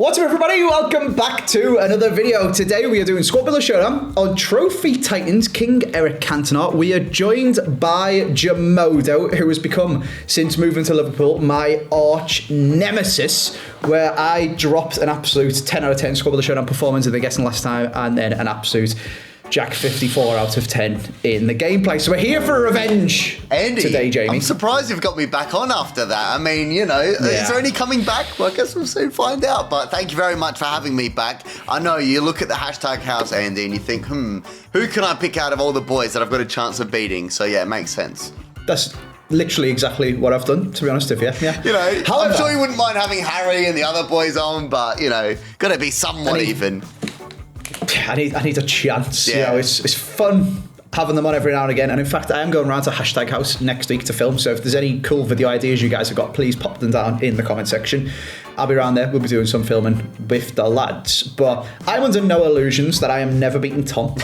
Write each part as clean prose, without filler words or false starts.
What's up, everybody? Welcome back to another video. Today we are doing Squad Builder Showdown on Trophy Titans, King Eric Cantona. We are joined by Jamodo, who has become, since moving to Liverpool, my arch nemesis, where I dropped an absolute 10 out of 10 Squad Builder Showdown performance in the guessing last time, and then an absolute Jack 54 out of 10 in the gameplay. So we're here for revenge today, Jamie. I'm surprised you've got me back on after that. I mean, you know, is there any coming back? Well, I guess we'll soon find out. But thank you very much for having me back. I know you look at the hashtag house, Andy, and you think, who can I pick out of all the boys that I've got a chance of beating? So yeah, it makes sense. That's literally exactly what I've done, to be honest with you. Yeah. You know, however, I'm sure you wouldn't mind having Harry and the other boys on, but, you know, got to be somewhat even. I need a chance. Yeah. You know, it's fun having them on every now and again. And in fact, I am going around to hashtag house next week to film. So if there's any cool video ideas you guys have got, please pop them down in the comment section. I'll be around there. We'll be doing some filming with the lads. But I'm under no illusions that I am never beating Tom.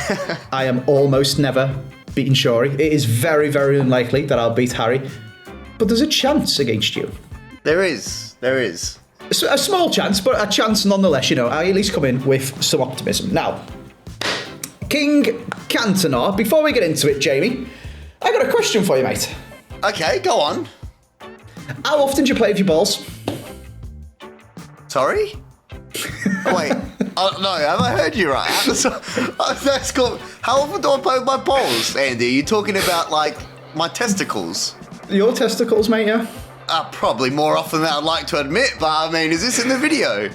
I am almost never beating Shori. It is very, very unlikely that I'll beat Harry. But there's a chance against you. There is. A small chance, but a chance nonetheless. You know, I at least come in with some optimism. Now, King Cantona, before we get into it, Jamie, I got a question for you, mate. Okay, go on. How often do you play with your balls? Sorry? Oh, wait. No, have I heard you right? That's cool. How often do I play with my balls, Andy? Are you talking about, like, my testicles? Your testicles, mate, yeah? Probably more often than I'd like to admit, but I mean, is this in the video?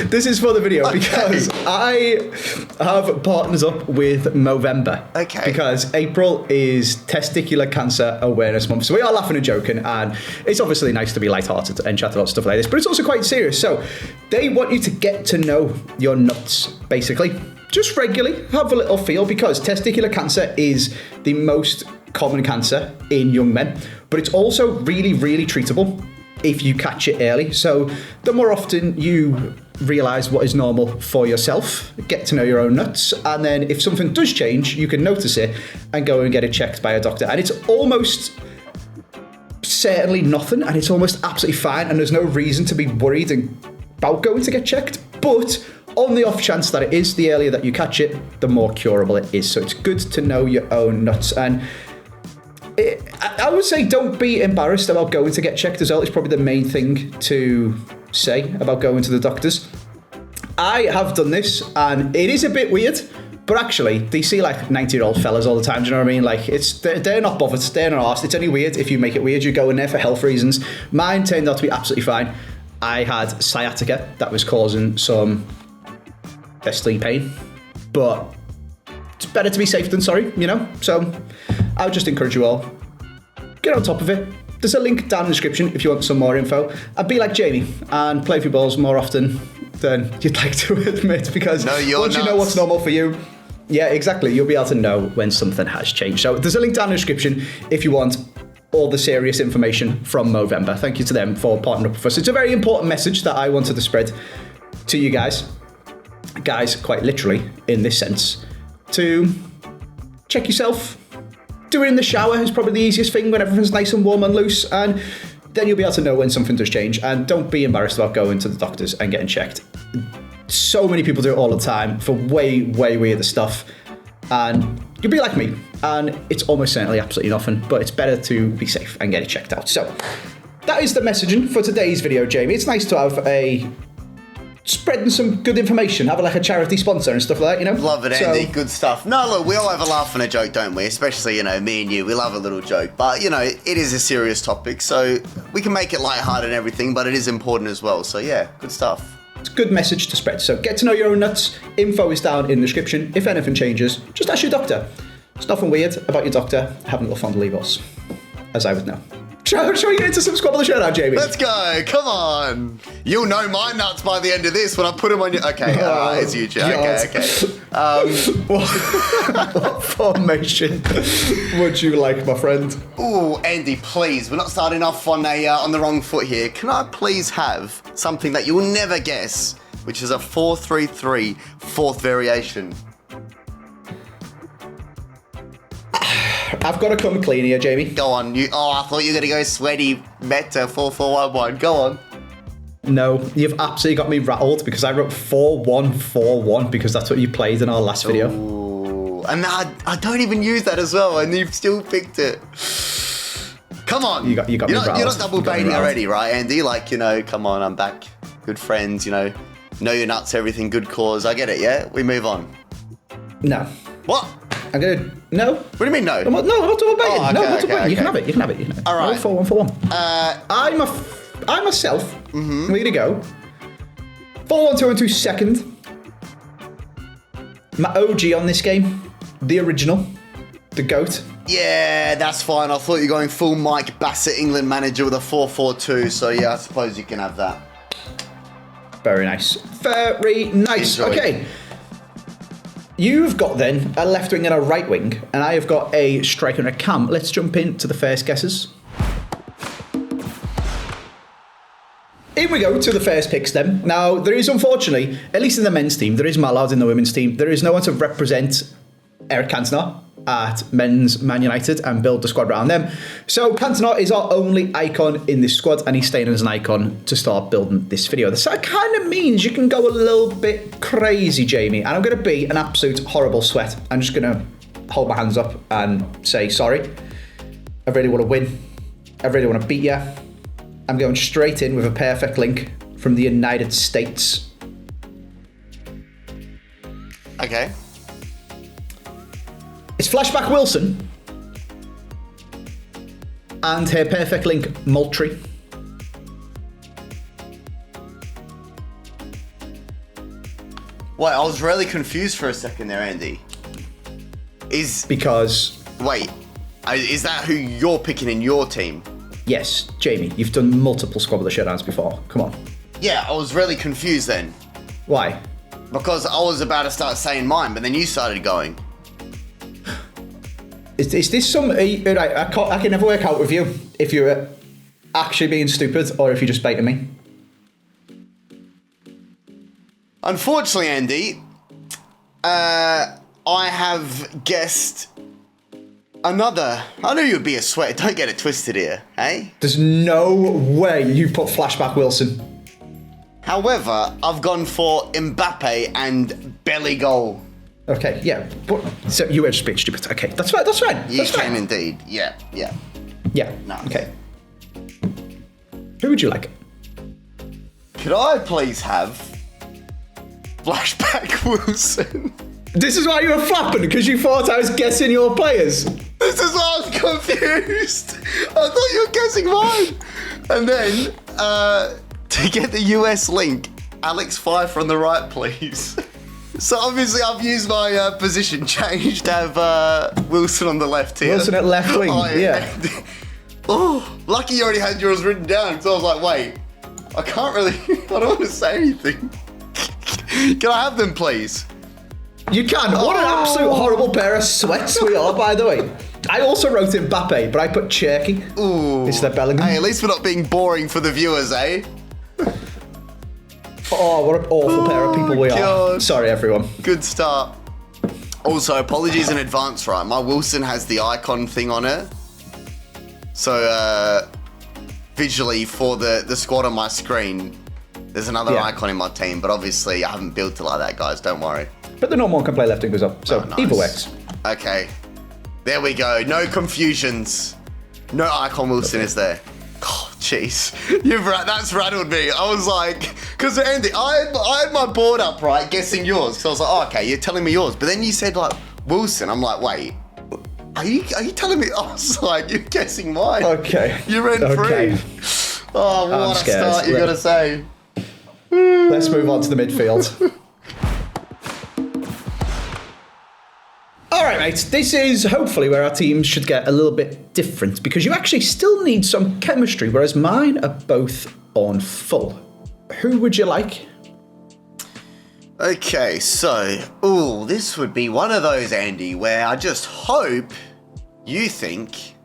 This is for the video because I have partners up with Movember. Okay. Because April is Testicular Cancer Awareness Month. So we are laughing and joking, and it's obviously nice to be lighthearted and chat about stuff like this, but it's also quite serious. So they want you to get to know your nuts, basically. Just regularly have a little feel, because testicular cancer is the most common cancer in young men, but it's also really, really treatable if you catch it early. So the more often you realise what is normal for yourself, get to know your own nuts, and then if something does change, you can notice it and go and get it checked by a doctor. And it's almost certainly nothing, and it's almost absolutely fine, and there's no reason to be worried about going to get checked. But on the off chance that it is, the earlier that you catch it, the more curable it is. So it's good to know your own nuts. And I would say don't be embarrassed about going to get checked as well. It's probably the main thing to say about going to the doctors. I have done this, and it is a bit weird, but actually they see like 90-year-old fellas all the time. Do you know what I mean? Like, they're not bothered, they're not arsed. It's only weird if you make it weird. You go in there for health reasons. Mine turned out to be absolutely fine. I had sciatica that was causing some vestine pain, but it's better to be safe than sorry, you know? So I would just encourage you all, get on top of it. There's a link down in the description if you want some more info. And be like Jamie and play with your balls more often than you'd like to admit, because once you know what's normal for you, yeah, exactly, you'll be able to know when something has changed. So there's a link down in the description if you want all the serious information from Movember. Thank you to them for partnering up with us. It's a very important message that I wanted to spread to you guys, quite literally in this sense, to check yourself. Do it in the shower is probably the easiest thing when everything's nice and warm and loose, and then you'll be able to know when something does change. And don't be embarrassed about going to the doctors and getting checked. So many people do it all the time for way, way weirder stuff, and you'll be like me, and it's almost certainly absolutely nothing, but it's better to be safe and get it checked out. So that is the messaging for today's video, Jamie. It's nice to have spreading some good information, having like a charity sponsor and stuff like that, you know? Love it, Andy. Good stuff. No, look, we all have a laugh and a joke, don't we? Especially, you know, me and you, we love a little joke. But, you know, it is a serious topic, so we can make it lighthearted and everything, but it is important as well. So, yeah, good stuff. It's a good message to spread. So get to know your own nuts. Info is down in the description. If anything changes, just ask your doctor. There's nothing weird about your doctor having a little fondle us, as I would know. Shall we get into some Squad Builder Showdown, Jamie? Let's go. Come on. You'll know my nuts by the end of this when I put them on your... Okay, it's you, Joe. Okay. What formation would you like, my friend? Ooh, Andy, please. We're not starting off on the wrong foot here. Can I please have something that you'll never guess, which is a 4-3-3 fourth variation? I've got to come clean here, Jamie. Go on. I thought you were going to go sweaty meta 4-4-1-1. Go on. No, you've absolutely got me rattled because I wrote 4-1-4-1 because that's what you played in our last video. Ooh. And I don't even use that as well, and you've still picked it. Come on. You got me rattled. You're not double baiting already, right, Andy? Like, come on, I'm back. Good friends, know your nuts, everything, good cause. I get it, yeah? We move on. No. What? I'm going to... No. What do you mean no? I'm not double baiting. Oh, okay, no, not double baiting. okay. You can have it. You can have it. All right. 4-1-4-1. I myself, I'm going to go 4-1-2-1-2 second. My OG on this game, the original, the GOAT. Yeah, that's fine. I thought you were going full Mike Bassett, England manager with a 4-4-2. So, yeah, I suppose you can have that. Very nice. Very nice. Enjoy. Okay. You've got then a left wing and a right wing, and I have got a striker and a cam. Let's jump into the first guesses. In we go to the first picks then. Now, there is unfortunately, at least in the men's team, there is Mallard in the women's team. There is no one to represent Eric Cantona at men's Man United and build the squad around them. So Cantona is our only icon in this squad, and he's staying as an icon to start building this video. So that kind of means you can go a little bit crazy, Jamie, and I'm going to be an absolute horrible sweat. I'm just going to hold my hands up and say sorry. I really want to win. I really want to beat you. I'm going straight in with a perfect link from the United States. Okay. It's Flashback Wilson and her perfect link, Moultrie. Wait, I was really confused for a second there, Andy. Because... Wait, is that who you're picking in your team? Yes, Jamie, you've done multiple Squad with the Showdowns before. Come on. Yeah, I was really confused then. Why? Because I was about to start saying mine, but then you started going. Is this some... Right, I can never work out with you if you're actually being stupid or if you're just baiting me. Unfortunately, Andy, I have guessed another. I knew you'd be a sweat. Don't get it twisted here, eh? There's no way you put Flashback Wilson. However, I've gone for Mbappe and belly goal. Okay, yeah. But, so you were just being stupid. Okay, that's right. That's right. You can indeed. Yeah. Yeah. No. Okay. Who would you like? Could I please have Flashback Wilson? This is why you were flapping, because you thought I was guessing your players. This is why I was confused. I thought you were guessing mine. And then, to get the US link, Alex Pfeiffer on the right, please. So obviously I've used my position change to have Wilson on the left here. Wilson at left wing, yeah. Oh, lucky you already had yours written down, because I was like, wait, I can't really, I don't want to say anything. Can I have them, please? You can. What an absolute horrible pair of sweats we are, by the way. I also wrote Mbappe, but I put Cherky. Ooh. Instead of Bellingham. Hey, at least we're not being boring for the viewers, eh? Oh, what an awful pair of people we are. Sorry, everyone. Good start. Also, apologies in advance, right? My Wilson has the icon thing on it. So, visually, for the squad on my screen, there's another icon in my team, but obviously I haven't built it like that, guys. Don't worry. But the normal one can play left wingers up, so nice. Either works. Okay. There we go. No confusions. No icon Wilson is there. Oh, jeez. That's rattled me. I was like, because Andy, I had my board up, right, guessing yours. So I was like, oh, okay, you're telling me yours. But then you said, like, Wilson. I'm like, wait, are you telling me? I was like, you're guessing mine. Okay. You're in free. Oh, what a start you got to say. Let's move on to the midfield. All right, mate, this is hopefully where our teams should get a little bit different because you actually still need some chemistry, whereas mine are both on full. Who would you like? Okay, so, this would be one of those, Andy, where I just hope you think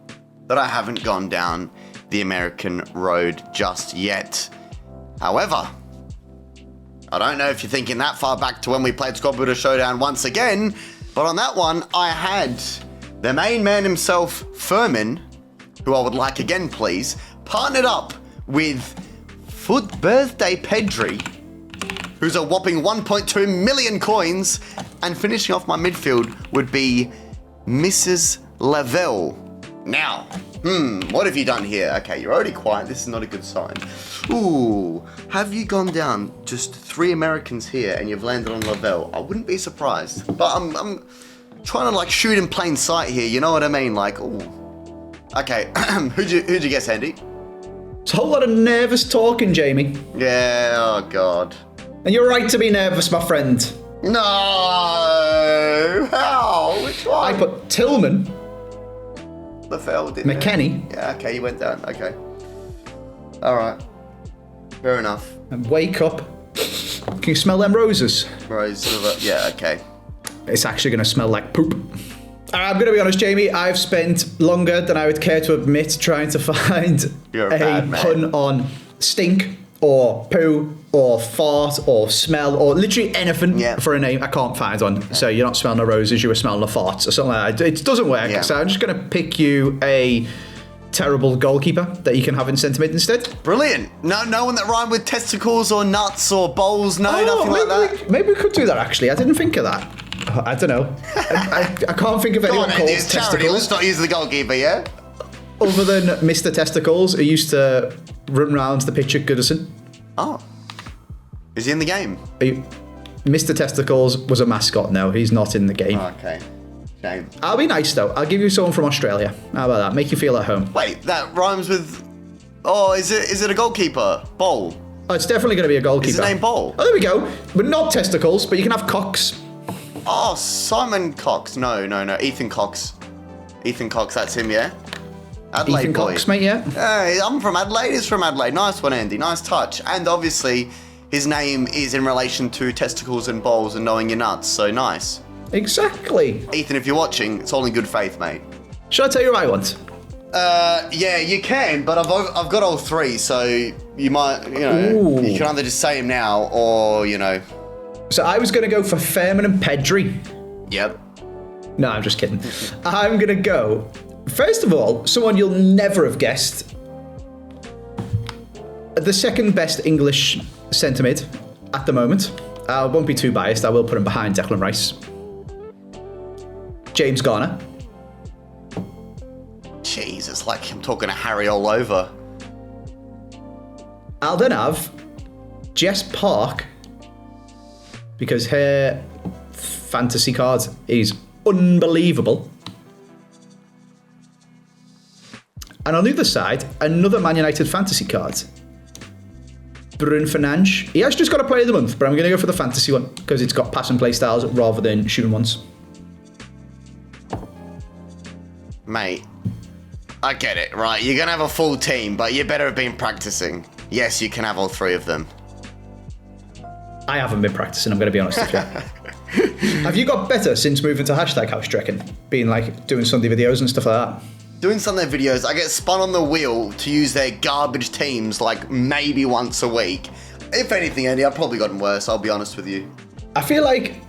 that I haven't gone down the American road just yet. However, I don't know if you're thinking that far back to when we played Squad Builder Showdown once again, but on that one, I had the main man himself, Furman, who I would like again, please, partnered up with Birthday Pedri, who's a whopping 1.2 million coins. And finishing off my midfield would be Mrs. Lavelle. Now, what have you done here? Okay, you're already quiet. This is not a good sign. Ooh, have you gone down just 3 Americans here and you've landed on Lavelle? I wouldn't be surprised. But I'm trying to like shoot in plain sight here. You know what I mean? Like, ooh. Okay, who'd you guess, Andy? It's a whole lot of nervous talking, Jamie. Yeah, oh God. And you're right to be nervous, my friend. No! How? Which one? I put Tillman. Lavelle, didn't McKennie. Yeah, okay, you went down. Okay. Alright. Fair enough. And wake up. Can you smell them roses? Rose, yeah, okay. It's actually going to smell like poop. I'm going to be honest, Jamie. I've spent longer than I would care to admit trying to find a pun on stink or poo or fart or smell or literally anything for a name. I can't find one. So you're not smelling the roses, you were smelling the farts or something like that. It doesn't work. So I'm just going to pick you a terrible goalkeeper that you can have in centre mid instead. Brilliant. No one that rhymed with testicles or nuts or bowls. No, nothing like that. Maybe we could do that actually. I didn't think of that. I don't know. I can't think of anyone called Testicles. Let's not use the goalkeeper, yeah? Other than Mr. Testicles, who used to run around the pitch at Goodison. Oh. Is he in the game? Mr. Testicles was a mascot. No, he's not in the game. Oh, okay. Shame. I'll be nice, though. I'll give you someone from Australia. How about that? Make you feel at home. Wait, that rhymes with... Oh, is it a goalkeeper? Bowl? Oh, it's definitely going to be a goalkeeper. Is his name Bowl? Oh, there we go. But not Testicles, but you can have Cox. Oh, Simon Cox. No. Ethan Cox. Ethan Cox, that's him, yeah? Adelaide Ethan boy. Cox, mate, yeah? Hey, I'm from Adelaide. He's from Adelaide. Nice one, Andy. Nice touch. And obviously, his name is in relation to testicles and bowls and knowing your nuts. So nice. Exactly. Ethan, if you're watching, it's all in good faith, mate. Should I tell you what I want? Yeah, you can, but I've got all 3, so you might, you can either just say him now or, So I was going to go for Fairman and Pedri. Yep. No, I'm just kidding. I'm going to go, first of all, someone you'll never have guessed. The second best English centre mid at the moment. I won't be too biased. I will put him behind Declan Rice. James Garner. Jeez, it's like I'm talking to Harry all over. I'll then have Jess Park, because her fantasy card is unbelievable. And on the other side, another Man United fantasy card. Bruno Fernandes. He has just got a player of the month, but I'm going to go for the fantasy one because it's got pass and play styles rather than shooting ones. Mate, I get it, right? You're going to have a full team, but you better have been practicing. Yes, you can have all 3 of them. I haven't been practicing, I'm going to be honest with you. Have you got better since moving to Hashtag House, do you reckon? Being like doing Sunday videos and stuff like that? Doing Sunday videos, I get spun on the wheel to use their garbage teams like maybe once a week. If anything, Andy, I've probably gotten worse, I'll be honest with you. I feel like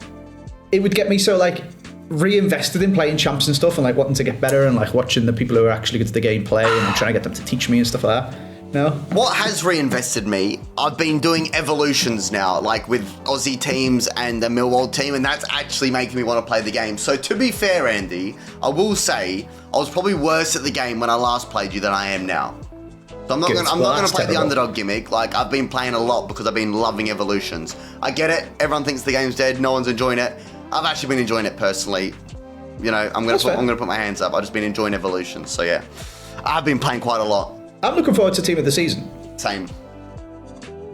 it would get me so like reinvested in playing champs and stuff and like wanting to get better and like watching the people who are actually good at the game play and trying to get them to teach me and stuff like that. No? What has reinvested me, I've been doing evolutions now, like with Aussie teams and the Millwall team, and that's actually making me want to play the game. So to be fair, Andy, I will say I was probably worse at the game when I last played you than I am now. So I'm not going to play the underdog gimmick. Like, I've been playing a lot because I've been loving evolutions. I get it. Everyone thinks the game's dead. No one's enjoying it. I've actually been enjoying it personally. I'm going to put my hands up. I've just been enjoying evolutions. So yeah, I've been playing quite a lot. I'm looking forward to Team of the Season. Same.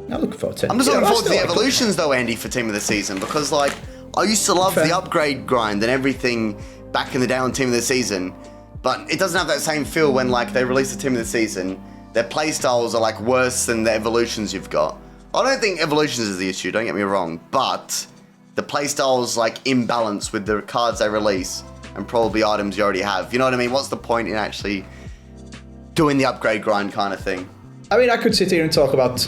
I'm looking forward to it. I'm just looking forward to the evolutions though, Andy, for Team of the Season, because like I used to love the upgrade grind and everything back in the day on Team of the Season, but it doesn't have that same feel when like they release the Team of the Season. Their playstyles are like worse than the evolutions you've got. I don't think evolutions is the issue, don't get me wrong, but the playstyles like imbalance with the cards they release and probably items you already have. You know what I mean? What's the point in actually doing the upgrade grind kind of thing? I mean, I could sit here and talk about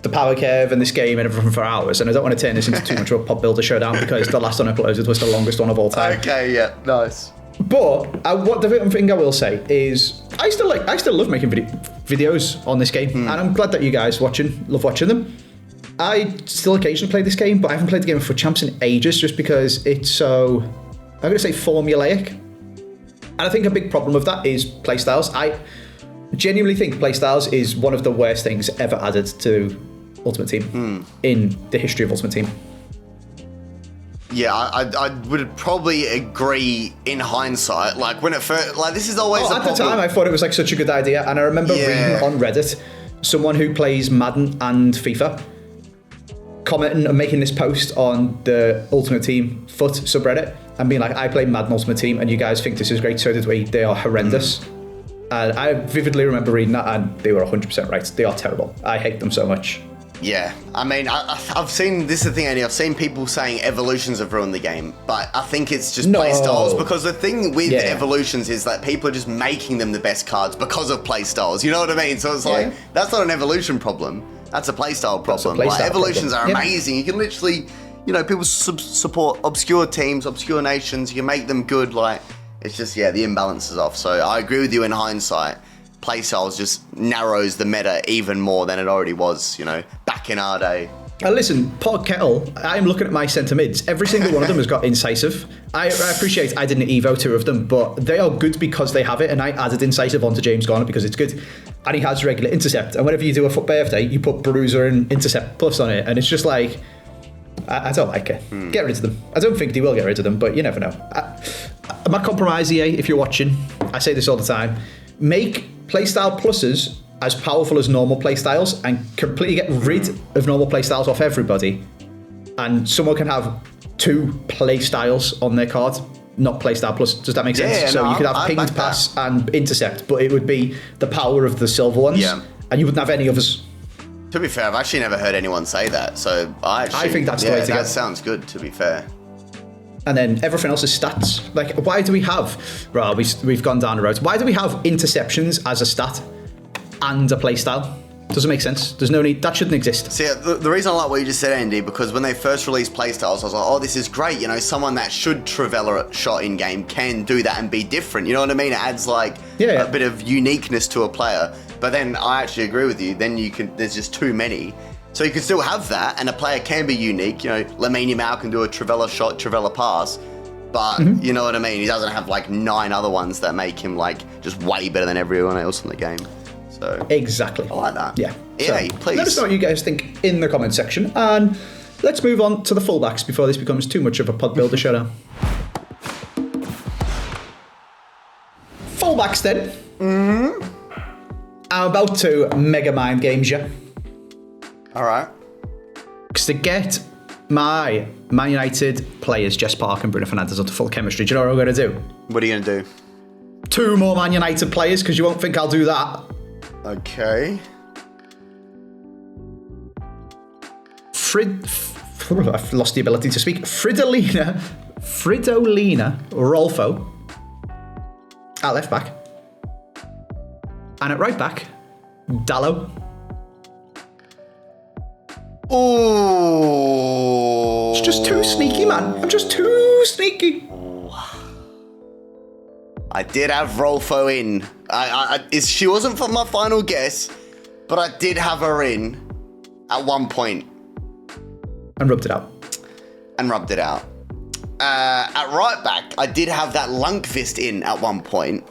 the power curve and this game and everything for hours, and I don't want to turn this into too much of a pop builder showdown because the last one I uploaded was the longest one of all time. Okay, yeah, nice. But what the thing I will say is, I still love making videos on this game, and I'm glad that you guys love watching them. I still occasionally play this game, but I haven't played the game of FUT Champs in ages just because it's so, I'm going to say, formulaic. And I think a big problem with that is playstyles. I genuinely think playstyles is one of the worst things ever added to Ultimate Team in the history of Ultimate Team. Yeah, I would probably agree in hindsight. Like when it first, like this is always at the time I thought it was like such a good idea, and I remember reading on Reddit someone who plays Madden and FIFA commenting and making this post on the Ultimate Team FUT subreddit and being like, I play Madden Ultimate Team and you guys think this is great, so did we. They are horrendous. And I vividly remember reading that and they were 100% right. They are terrible. I hate them so much. Yeah, I mean, I've seen, this is the thing, Andy, I've seen people saying evolutions have ruined the game, but I think it's just play styles, because the thing with evolutions is that people are just making them the best cards because of play styles, you know what I mean? So it's like, that's not an evolution problem, that's a play style problem. Like, evolutions are amazing, you can literally, you know, people support obscure teams, obscure nations, you can make them good, like, it's just, the imbalance is off. So I agree with you in hindsight. Playstyles just narrows the meta even more than it already was, you know, back in our day. Listen, pot kettle, I'm looking at my centre mids. Every single one of them has got incisive. I appreciate I didn't evo 2 of them, but they are good because they have it, and I added incisive onto James Garner because it's good. And he has regular intercept. And whenever you do a FUT birthday, you put Bruiser and intercept plus on it, and it's just like, I don't like it. Get rid of them. I don't think they will get rid of them, but you never know. My compromise, EA, if you're watching, I say this all the time, make playstyle pluses as powerful as normal playstyles and completely get rid of normal playstyles off everybody, and someone can have 2 playstyles on their card, not playstyle plus. Does that make sense? You could have pinged pass and intercept, but it would be the power of the silver ones, and you wouldn't have any others. To be fair, I've actually never heard anyone say that, so I think that's the way to go. That sounds good, to be fair. And then everything else is stats. Like, why do we have... Well, we've gone down the road. Why do we have interceptions as a stat and a playstyle? Doesn't make sense. There's no need... That shouldn't exist. See, the reason I like what you just said, Andy, because when they first released playstyles, I was like, oh, this is great. You know, someone that should Trivela shot in-game can do that and be different. You know what I mean? It adds, like, a bit of uniqueness to a player. But then I actually agree with you. Then there's just too many. So you can still have that, and a player can be unique. You know, Lamine Yamal can do a Trivela shot, Trivela pass, but you know what I mean? He doesn't have like 9 other ones that make him like just way better than everyone else in the game. So exactly. I like that. Yeah. Yeah, please. Let us know what you guys think in the comment section, and let's move on to the fullbacks before this becomes too much of a pod builder showdown. Fullbacks then. I'm about to mega mind games you. All right. Because to get my Man United players, Jess Park and Bruno Fernandes, onto full chemistry, do you know what I'm going to do? What are you going to do? 2 more Man United players, because you won't think I'll do that. Okay. I've lost the ability to speak. Fridolina Rolfo at left back. And at right back, Dallo. Oh, it's just too sneaky, man. I'm just too sneaky. I did have Rolfo in. She wasn't for my final guess, but I did have her in at one point. And rubbed it out. At right back, I did have that Lundqvist in at one point.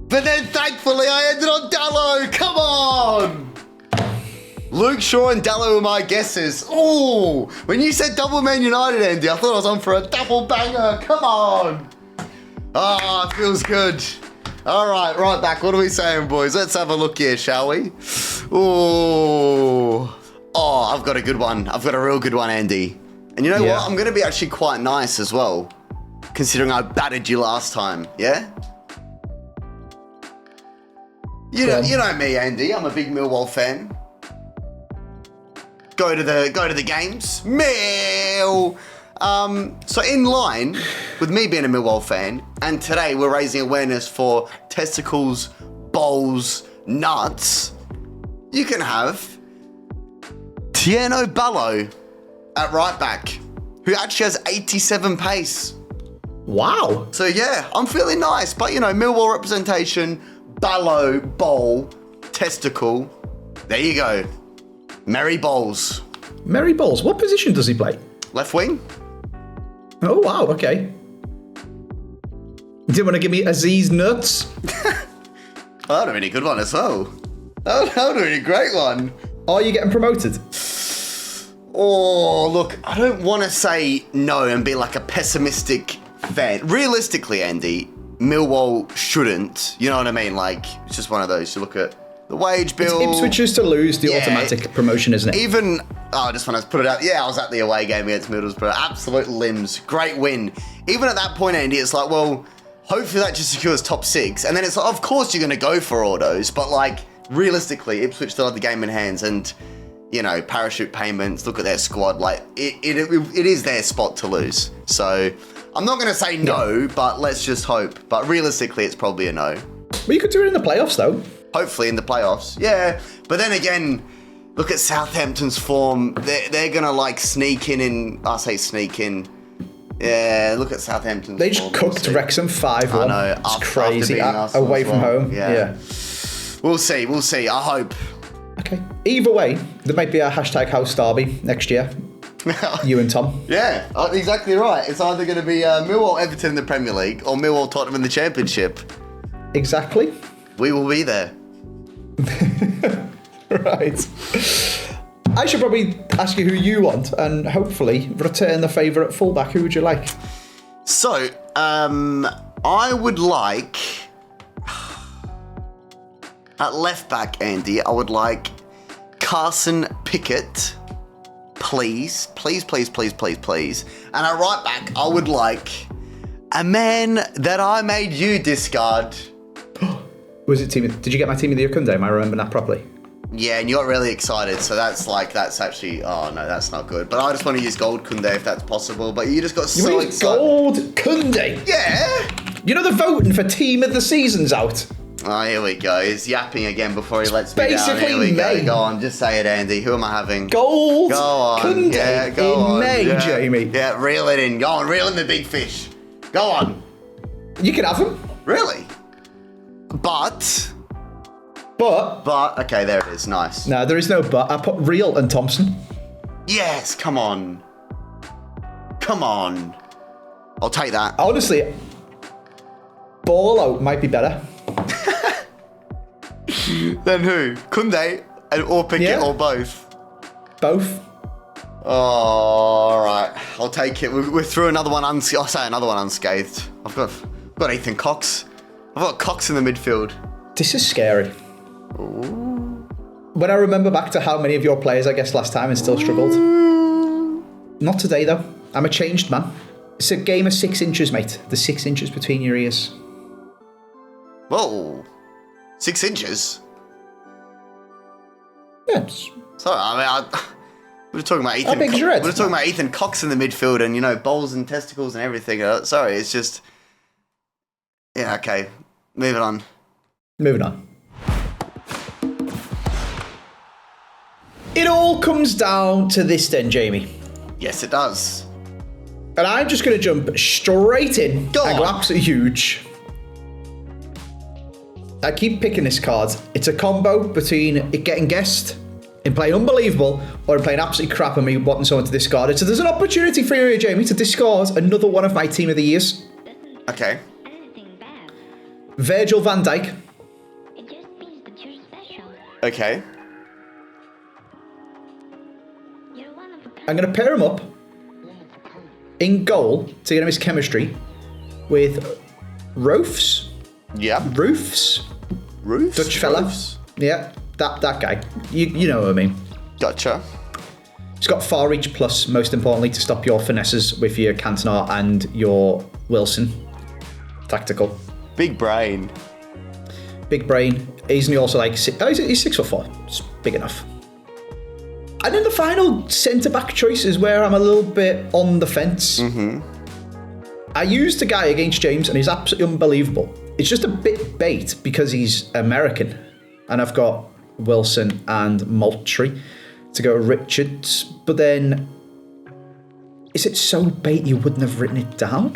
But then thankfully I ended on Dallo. Come on! Luke Shaw and Dallo were my guesses. Oh, when you said double Man United, Andy, I thought I was on for a double banger. Come on. Ah, it feels good. All right, right back. What are we saying, boys? Let's have a look here, shall we? Oh, I've got a good one. I've got a real good one, Andy. And you know what? I'm going to be actually quite nice as well, considering I battered you last time. Yeah? You know me, Andy. I'm a big Millwall fan. Go to the games. Mill. So in line with me being a Millwall fan, and today we're raising awareness for testicles, balls, nuts. You can have Tieno Ballo at right back, who actually has 87 pace. Wow. So yeah, I'm feeling nice, but you know, Millwall representation, Ballo, Bowl, testicle. There you go. Merry Bowles. Merry Bowles. What position does he play? Left wing. Oh, wow. Okay. You didn't want to give me Aziz nuts? Oh, that would have been a good one as well. That would have been a great one. Are you getting promoted? Oh, look, I don't want to say no and be like a pessimistic fan. Realistically, Andy, Millwall shouldn't. You know what I mean? Like, it's just one of those. You look at the wage bill. It's Ipswich's to lose the automatic promotion, isn't it? Even, I just want to put it out. Yeah, I was at the away game against Middlesbrough. Absolute limbs. Great win. Even at that point, Andy, it's like, well, hopefully that just secures top 6. And then it's like, of course you're going to go for autos, but like, realistically, Ipswich still have the game in hands and, you know, parachute payments, look at their squad, like, it is their spot to lose. So, I'm not going to say no, but let's just hope. But realistically, it's probably a no. Well, you could do it in the playoffs, though. Hopefully in the playoffs, yeah. But then again, look at Southampton's form. They're going to, like, sneak in. Yeah, look at Southampton's They just form. cooked Wrexham 5-1. I know. It's crazy. Away from home. Yeah. We'll see. I hope. Okay. Either way, there might be a hashtag House Derby next year. You and Tom. Yeah, exactly right. It's either going to be Millwall Everton in the Premier League or Millwall Tottenham in the Championship. Exactly. We will be there. Right. I should probably ask you who you want and hopefully return the favour at fullback. Who would you like? So, I would like... At left back, Andy, I would like Carson Pickett. Please. And at right back, I would like a man that I made you discard. Was it team? Did you get my team of the year Kunde? Am I remembering that properly? Yeah, and you got really excited, so that's actually, oh no, that's not good. But I just want to use Gold Kunde if that's possible, but you just got so excited. Gold Kunde? Yeah! You know the voting for team of the season's out? Oh, here we go. He's yapping again before he lets me down. Basically Here we May. go. Go on, just say it, Andy. Who am I having? Gold Go on. Kunde Yeah, go in on. May, Yeah. Jamie. Yeah, reel it in. Go on, reel in the big fish. Go on. You can have him. Really? But, okay, there it is. Nice. No, there is no but. I put Real and Thompson. Yes, come on. I'll take that. Honestly, ball out might be better. Then who? Kunde or Pickett or both? Both. Oh, all right. I'll take it. We're through another one. I'll say another one unscathed. I've got Ethan Cox. I've got Cox in the midfield. This is scary. Ooh. When I remember back to how many of your players I guessed last time and still struggled. Not today, though. I'm a changed man. It's a game of 6 inches, mate. The 6 inches between your ears. Whoa. 6 inches? Yes. Sorry, I mean, we were talking about Ethan. How big's your head? We were talking about Ethan Cox in the midfield, and you know, bowls and testicles and everything. Sorry, it's just. Yeah. Okay. Moving on. It all comes down to this, then, Jamie. Yes, it does. And I'm just going to jump straight in. Go and go on. absolutely huge. I keep picking this card. It's a combo between it getting guessed, in playing unbelievable, or in playing absolutely crap and me wanting someone to discard it. So there's an opportunity for you, Jamie, to discard another one of my team of the years. Okay. Virgil van Dijk. It just means that you're special. Okay. You're one of a kind. I'm going to pair him up in goal to get him his chemistry with Roofs. Yeah. Roofs. Dutch fella. Roofs. Yeah, that guy. You know what I mean. Gotcha. He's got far reach plus, most importantly, to stop your finesses with your Cantona and your Wilson. Tactical. Big brain. Big brain. Isn't he also like... he's 6'4". It's big enough. And then the final centre-back choice is where I'm a little bit on the fence. Mm-hmm. I used a guy against James and he's absolutely unbelievable. It's just a bit bait because he's American. And I've got Wilson and Moultrie to go Richards. But then, is it so bait you wouldn't have written it down?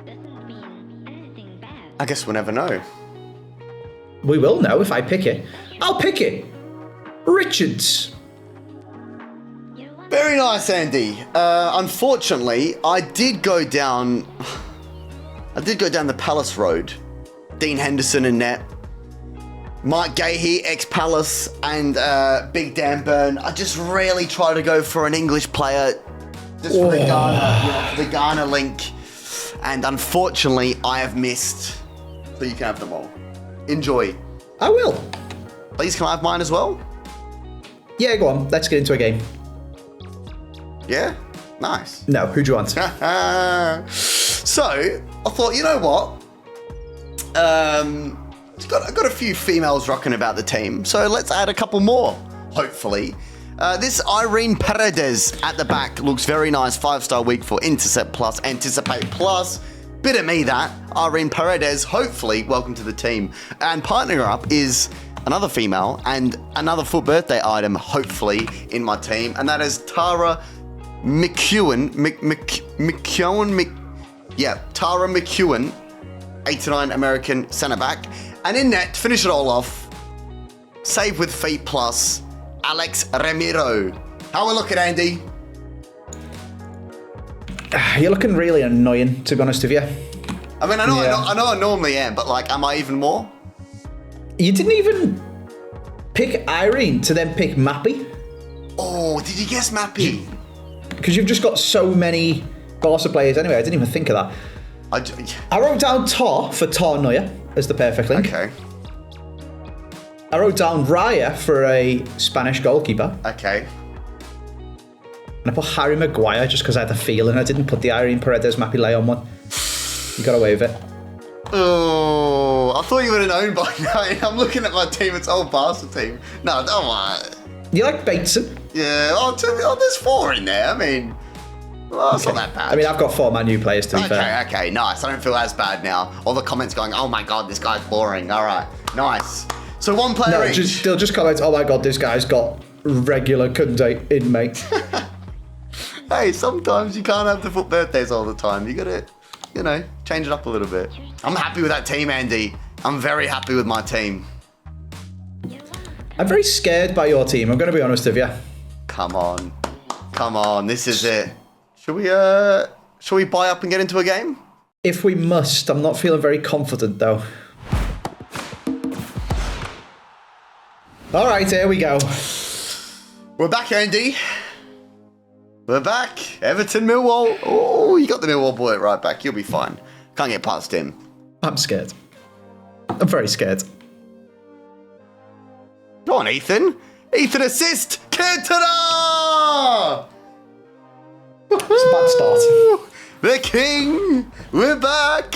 Doesn't mean anything bad. I guess we'll never know. We will know if I pick it. I'll pick it. Richards. You're one Very nice, Andy. Unfortunately, I did go down the Palace road. Dean Henderson in net. Mike Gahey, ex-Palace, and Big Dan Burn. I just really try to go for an English player, just for the Ghana link. And unfortunately, I have missed. So you can have them all. Enjoy. I will. Please, can I have mine as well? Yeah, go on. Let's get into a game. Yeah? Nice. No, who do you want? So, I thought, you know what? I've got a few females rocking about the team, so let's add a couple more, hopefully. This Irene Paredes at the back looks very nice. 5-star week for Intercept Plus, Anticipate Plus. Bit of me that. Irene Paredes, hopefully, welcome to the team. And partnering her up is another female and another full birthday item, hopefully, in my team. And that is Tara McEwen. Tara McEwen, 89 American centre back. And in net, to finish it all off, save with feet plus, Alex Ramiro. How we looking, Andy? You're looking really annoying, to be honest with you. I mean, I know I normally am, but like, am I even more? You didn't even pick Irene to then pick Mappy. Oh, did you guess Mappy? Because you've just got so many Barca players anyway. I didn't even think of that. I wrote down Tar for Tar Neuer as the perfect link. Okay. I wrote down Raya for a Spanish goalkeeper. Okay. And I put Harry Maguire just because I had the feeling I didn't put the Irene Paredes Mappy Leon one. You got away with it. Oh, I thought you would have known by now. I'm looking at my team, it's old Barca team. No, don't worry. You like Bateson? Yeah, there's 4 in there. I mean, well, that's not that bad. I mean, I've got 4 Man U players to be fair. Okay, nice. I don't feel as bad now. All the comments going, oh my God, this guy's boring. All right, nice. So one player each. They'll just comment, oh my God, this guy's got regular Kunde in, mate. Hey, sometimes you can't have the foot birthdays all the time. You gotta, change it up a little bit. I'm happy with that team, Andy. I'm very happy with my team. I'm very scared by your team, I'm going to be honest with you. Come on, this is it. Should we buy up and get into a game? If we must, I'm not feeling very confident though. All right, here we go. We're back, Andy. We're back. Everton, Millwall. Oh, you got the Millwall boy right back. You'll be fine. Can't get past him. I'm scared. I'm very scared. Go on, Ethan. Ethan assist. CANTONA! It's a bad start. The king. We're back.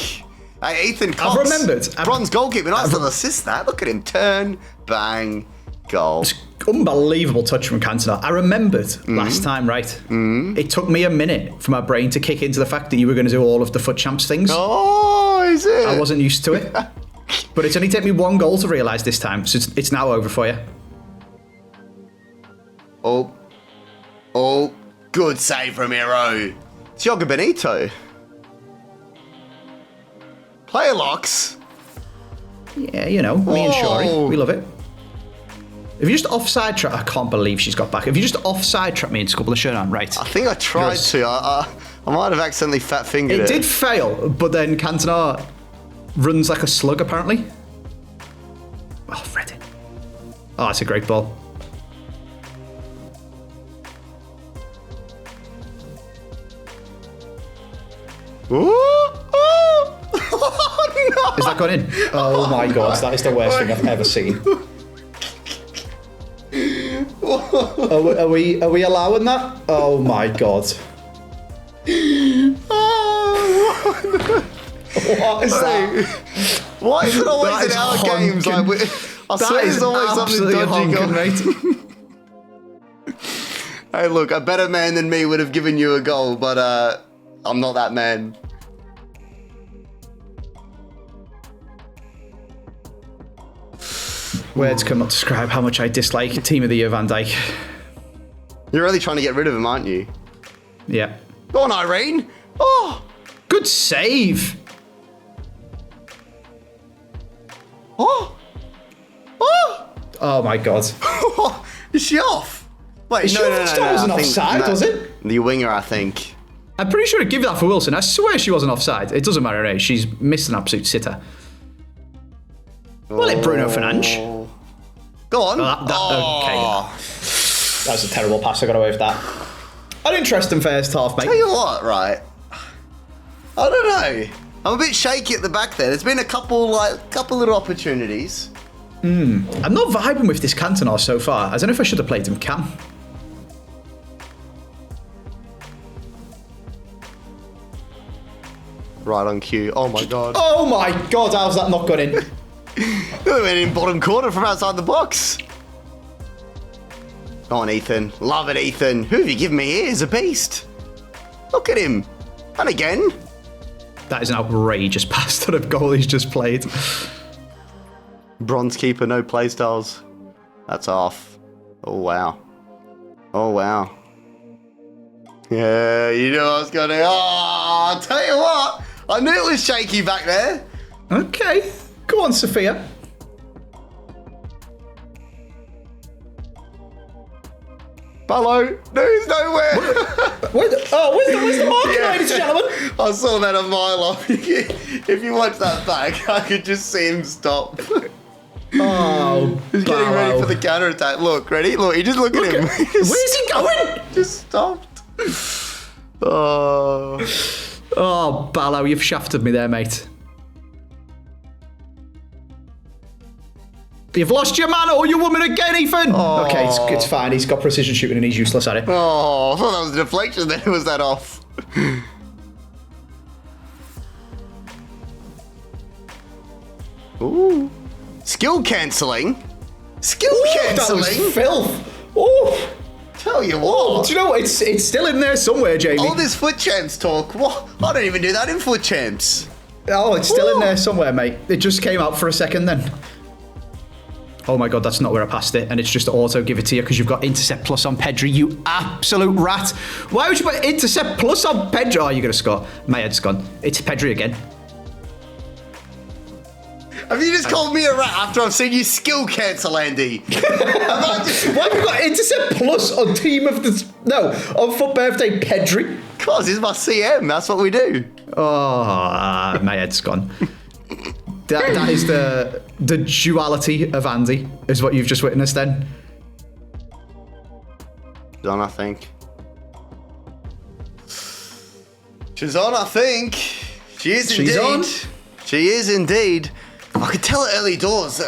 Hey, Ethan Cox. I've remembered. Bronze goalkeeper. Nice little assist that. Look at him. Turn, bang, goal. It's unbelievable touch from Cantona. I remembered last time, right? It took me a minute for my brain to kick into the fact that you were going to do all of the FUT Champs things. Oh, is it? I wasn't used to it. But it's only taken me 1 goal to realise this time, so it's now over for you. Oh, good save, Ramiro. Thiago Benito. Player locks. Yeah, me and Shori, we love it. If you just offside trap, I can't believe she's got back. If you just offside trap me into a couple of Showdown, right? I think I tried to. I might have accidentally fat fingered it. It did fail, but then Cantona runs like a slug, apparently. Oh, Freddy. Oh, that's a great ball. Oh, no. Is that gone in? Oh my God, that is the worst thing I've ever seen. Are we allowing that? Oh my God. What is that? Why is it always in our games? I swear there's always something dodgy going. Hey, look, a better man than me would have given you a goal, but I'm not that man. Words cannot describe how much I dislike Team of the Year Van Dijk. You're really trying to get rid of him, aren't you? Yeah. Go on, Irene. Oh, good save. Oh. Oh my God. Is she off? Wait, no. That wasn't offside, was it? The winger, I think. I'm pretty sure I'd give that for Wilson. I swear she wasn't offside. It doesn't matter, eh? She's missed an absolute sitter. Well, it Bruno Fernandes. Go on. Okay. That was a terrible pass. I got away with that. An interesting first half, mate. Tell you what, right? I don't know. I'm a bit shaky at the back there. There's been a couple little opportunities. I'm not vibing with this Cantona so far. I don't know if I should have played him Cam. Right on cue. Oh my God. Oh my God, how's that not gone in? It went in bottom corner from outside the box. Go on, Ethan. Love it, Ethan. Who have you given me here? He's a beast. Look at him. And again. That is an outrageous pass to the goal he's just played. Bronze keeper, no play styles. That's off. Oh, wow. Oh, wow. Yeah, you knew I was going to... Oh, I'll tell you what. I knew it was shaky back there. Okay. Go on, Sophia. Hello. No, he's nowhere. Where's the marker, ladies and gentlemen? I saw that a mile off. If you watch that back, I could just see him stop. Oh, He's getting ready for the counter attack. Look, ready? Look, you just look at him. Where's he going? Just stopped. Oh. Oh, Ballo, you've shafted me there, mate. You've lost your man or your woman again, Ethan. Oh. Okay, it's fine. He's got precision shooting and he's useless at it. Oh, I thought that was a deflection then. Was that off? Ooh. Skill cancelling? Skill cancelling? That was filth. Oh. Tell you what. Do you know what? It's still in there somewhere, Jamie. All this foot champs talk. What? I don't even do that in foot champs. Oh, it's still in there somewhere, mate. It just came out for a second then. Oh my God, that's not where I passed it. And it's just auto give it to you because you've got intercept plus on Pedri, you absolute rat. Why would you put intercept plus on Pedri? Oh, you're going to score. My head's gone. It's Pedri again. Have you just called me a rat after I've seen you skill cancel, Andy? Why have you got intercept plus on team of the... No, on foot birthday Pedri? Because he's my CM. That's what we do. Oh, my head's gone. That is the duality of Andy, is what you've just witnessed then. On, I think. She's on, I think. She is indeed. She's on? She is indeed. I could tell it early doors.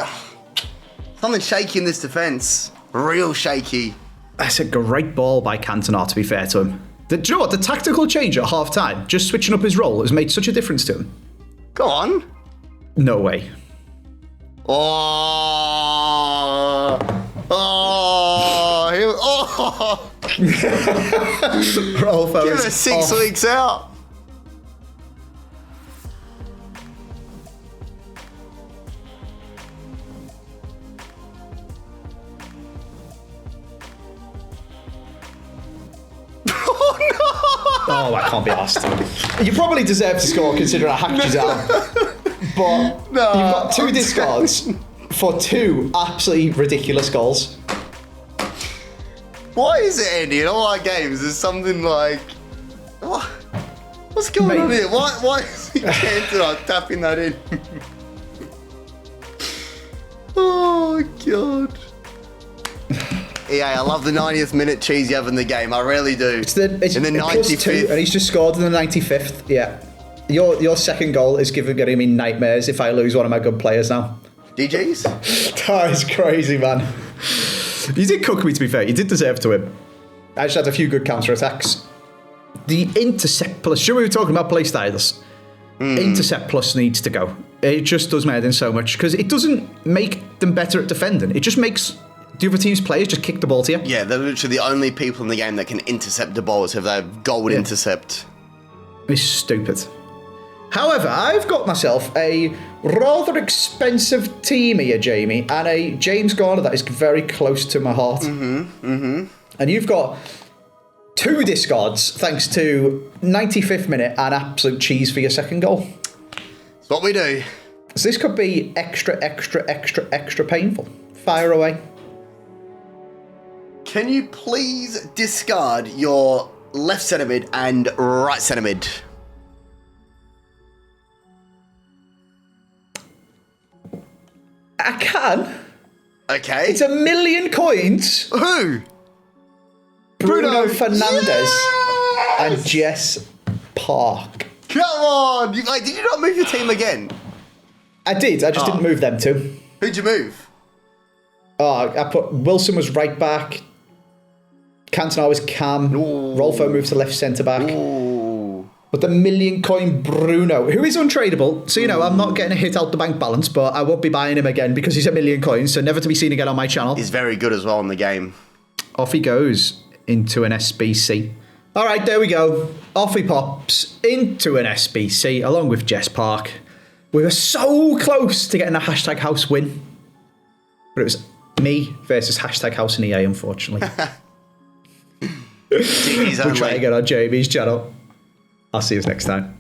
Something shaky in this defence. Real shaky. That's a great ball by Cantona, to be fair to him. Do you know what? The tactical change at half-time, just switching up his role, has made such a difference to him. Go on. No way. Oh. Oh. Roll, fellas. Give it 6 weeks out. Oh, I can't be asked. You probably deserve to score considering I hacked you down. But No, you've got 2 discards for 2 absolutely ridiculous goals. Why is it, Andy, in all our games, there's something like... What? What's going on here? Why is he Cantona tapping that in? Oh, God. EA, I love the 90th minute cheese you have in the game. I really do. It's in the +2, 95th. And he's just scored in the 95th. Yeah. Your second goal is getting me nightmares if I lose one of my good players now. GG's? That is crazy, man. You did cook me, to be fair. You did deserve to win. I just had a few good counter-attacks. The intercept plus... Sure, we were talking about play styles. Intercept plus needs to go. It just does my head in so much because it doesn't make them better at defending. It just makes the other team's players just kick the ball to you. Yeah, they're literally the only people in the game that can intercept the balls if they have gold intercept. It's stupid. However, I've got myself a rather expensive team here, Jamie, and a James Garner that is very close to my heart. And you've got 2 discards thanks to 95th minute and absolute cheese for your second goal. That's what we do. So this could be extra painful. Fire away. Can you please discard your left centre mid and right centre mid? I can. Okay. It's 1 million coins. Who? Bruno Fernandes Yes! and Jess Park. Come on! Did you not move your team again? I did. I just didn't move them two. Who'd you move? Oh, I put Wilson was right back. Cantona was cam. Ooh. Rolfo moved to left centre back. Ooh. But the 1 million coin Bruno, who is untradeable, so I'm not getting a hit out the bank balance, but I won't be buying him again because he's 1 million coins, so never to be seen again on my channel. He's very good as well in the game. Off he goes into an SBC. All right, there we go. Off he pops into an SBC along with Jess Park. We were so close to getting a hashtag house win, but it was me versus hashtag house and EA, unfortunately. GG's We'll try only. again on JB's channel. I'll see you next time.